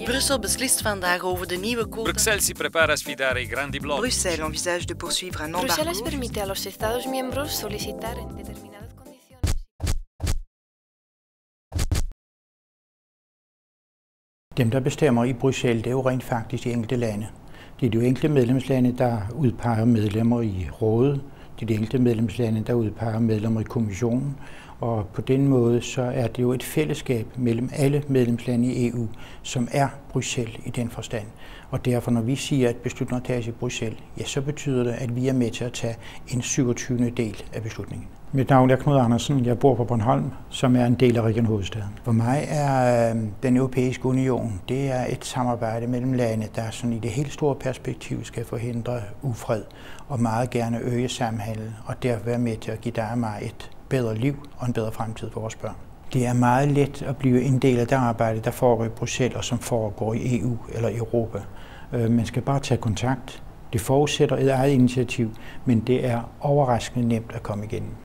Brussel beslist vandaag over de nieuwe quota. Bruxelles si prepara a sfidare i grandi blocchi. Bruxelles envisage de poursuivre un embargo. Bruselas permite a los Estados miembros solicitar en determinadas condiciones. Dem, der bestemmer i Bruxelles, det er jo rent faktisk de enkelte lande. Det er de enkelte medlemslande, der udpeger medlemmer i rådet. Det er de enkelte medlemslande, der udpeger medlemmer i kommissionen. Og på den måde så er det jo et fællesskab mellem alle medlemslande i EU, som er Bruxelles i den forstand. Og derfor, når vi siger, at beslutninger tages i Bruxelles, ja, så betyder det, at vi er med til at tage en 27. del af beslutningen. Mit navn er Knud Andersen. Jeg bor på Bornholm, som er en del af Region Hovedstaden. For mig er den europæiske union, det er et samarbejde mellem lande, der sådan i det helt store perspektiv skal forhindre ufred og meget gerne øge samhandel og derfor være med til at give dig og mig et bedre liv og en bedre fremtid for vores børn. Det er meget let at blive en del af det arbejde, der foregår i Bruxelles og som foregår i EU eller Europa. Man skal bare tage kontakt. Det forudsætter et eget initiativ, men det er overraskende nemt at komme igennem.